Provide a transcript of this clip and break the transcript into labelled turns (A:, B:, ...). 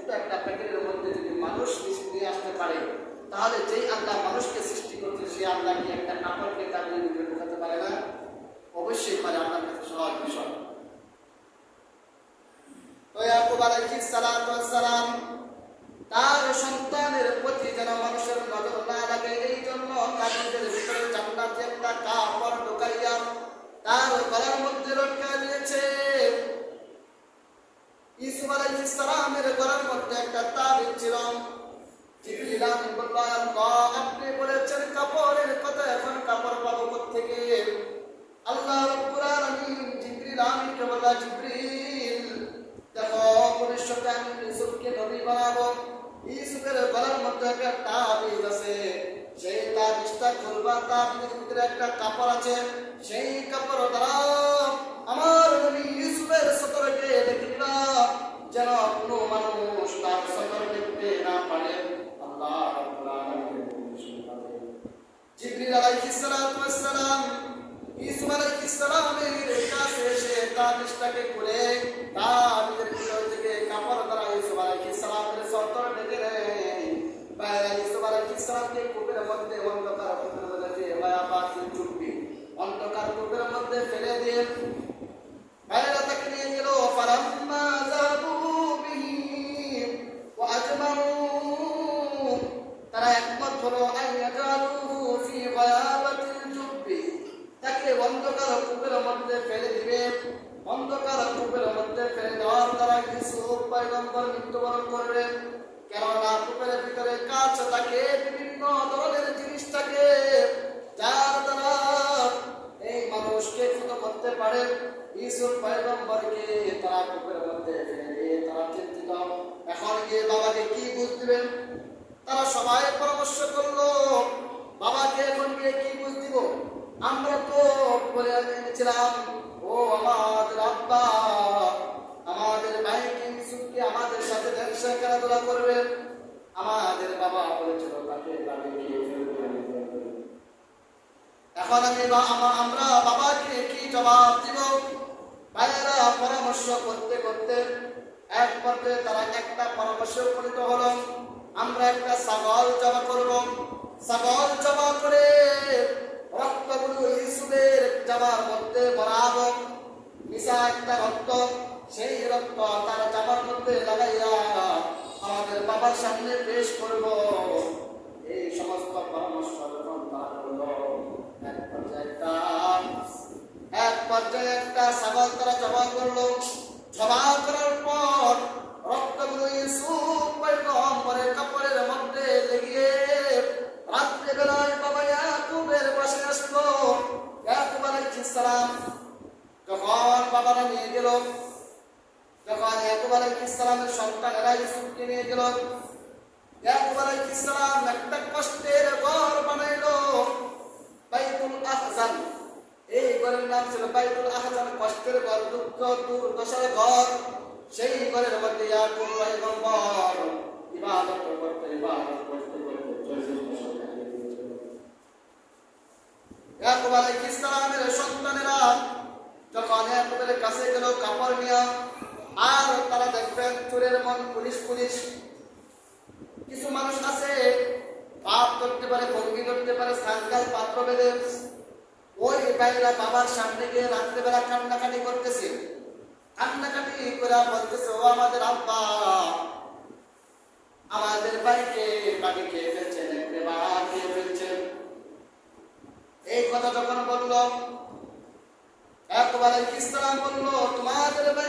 A: ছোট্ট একটা প্যাকেটের মধ্যে যদি মানুষ নিয়ে আসতে পারে, তাহলে যেই আল্লাহ মানুষকে সৃষ্টি করছে সেই আল্লাহ কি একটা কাপড়কে চাপিয়ে দিতে বোঝাতে পারে না? অবশ্যই পারে। আল্লাহর কাছে সহজ বিষয়। তো ইয়াকুব আলাইহিস সালাম তার সন্তানের প্রতি যেন মানুষের নজর না লাগে, এই জন্য কাপড়ের ভিতরে জান্নাতি একটা কাপড় ঢুকাইয়া তার গলার মধ্যে লটকায় দিয়েছে। ইউসুফ আলাইহিস সালামের গলার মধ্যে একটা তাবিজ ছিল। জিবরিল আমিন বললেন, আপনি বলেছেন কাপড়ের কথা, এখন কাপড় পাবো কোত্থেকে? আল্লাহ রাব্বুল আলামিন জিবরিল আমিনকে বললেন, জিবরিল দেখো, ভবিষ্যতে আমি ইউসুফকে নবী বানাবো। ইউসুফের গলার মধ্যে একটা তাবিজ আছে, সেই তাবিজটা খুলবা, তাবিজের ভিতরে একটা কাপড় আছে, সেই কাপড় দ্বারা আমার নবী ইউসুফের সতরকে দেখে দিবা, যেন কোনো মানুষ তার সতর দেখতে না পারে। আল্লাহ রাব্বুল আলামিনের জিবরিল আলাইহিস সালাম ইউসুফ আলাইহিস সালামের কাছে এসে তাবিজটাকে খুলে তাবিজের ভিতর থেকে কাপড় দ্বারা ইউসুফ আলাইহিস সালামের সতর ঢেকে নেয়। বাইরে ইউসুফ আলাইহিস সালামকে কূপের মধ্যে অন্ধকার কূপের মধ্যে মায়াবাসী চুপি অন্ধকার কূপের মধ্যে ফেলে দিয়ে বাইরে তাকে নিয়ে গেল। ফালাম্মা যাবু বিহি ওয়া আজমাউ, তারা একমত হলো আইয়াজালুহু ফি গায়াবাতিল জুব্বি, তাকে অন্ধকার কূপের মধ্যে ফেলে দিবে। অন্ধকার কূপের মধ্যে ফেলে দেওয়ার দ্বারা ইউসুফ পয়গম্বর মৃত্যুবরণ করবেন। কেননা কূপের ভিতরে কাঁচ থাকে, বিভিন্ন ধরনের জিনিস থাকে, যার দ্বারা এই মানুষকে ক্ষত করতে পারে। ইউসুফ পয়গম্বরকে তারা কূপের মধ্যে ফেলে দিয়ে তারা চিন্তিত, এখন গিয়ে বাবাকে কি বুঝ দিবেন? তারা সবাই পরামর্শ করলো, বাবাকে এখন গিয়ে কি বুঝ দিব? আমরা তো বলে এনেছিলাম, ও আমাদের আব্বা আমাদের ভাইকে ইউসুফকে আমাদের সাথে ব্যবসা খেলাধুলা করবে। আমাদের বাবা বলেছিল তাকে গিয়ে ফেলবে। এখন আমরা বাবাকে কি জবাব দিব? ভাইয়েরা পরামর্শ করতে করতে এক পর্যায়ে তারা একটা পরামর্শে উপনীত হলো, আমরা একটা ছাগল জবা করব। ছাগল জবা করে রক্তগুলো ইউসুফের জামার মধ্যে ভরাবো, মিশা একটা রক্ত, সেই রক্ত তার জামার মধ্যে লাগাইয়া আমাদের বাবার সামনে পেশ করব। এই সমস্ত পরামর্শ যখন তারা করলো, এক পর্যায়ে একটা ছাগল তারা জবা করলো। জবা করার পর রক্তগুলো ইউসুফ পয়গম্বরের কাপড়ের মধ্যে লেগে রাত্রে বেলায় বাবা ইয়াকুবের পাশে আসলো। ইয়াকুব আলাইহিস সালাম যখন বাবারা নিয়ে গেল, যখন ইয়াকুব আলাইহিস সালামের সন্তানেরা ইউসুফকে নিয়ে গেল, ইয়াকুব আলাইহিস সালাম একটা কষ্টের ঘর বানাইলো, বাইতুল আহজান। এই ঘরের নাম ছিল বাইতুল আহজান, কষ্টের ঘর, দুঃখ দুর্দশার ঘর। সেই ঘরের মধ্যে ইয়াকুব পয়গম্বর ইবাদত করতে ইয়াকুব আলাইহিস সালামের সন্তানেরা যখন ইয়াকুবের কাছে গেল কাপড় নিয়ে, আর তারা দেখবেন চোরের মন পুলিশ কিছু মানুষ আছে পাপ করতে পারে, ভঙ্গি করতে পারে, সাঙ্গাল পাত্র বেঁধে ওই ভাইরা বাবার সামনে গিয়ে রাত্রেবেলা কান্নাকাটি করতেছে। কান্নাকাটি করে বলতেছে, ও আমাদের আব্বা আমাদের ভাইকে বাড়ি খেয়ে ফেলছেন, খেয়ে ফেলছেন। এই কথা যখন বলল, ইয়াকুব আলাইহিস সালাম বলল, তোমাদের ভাইকে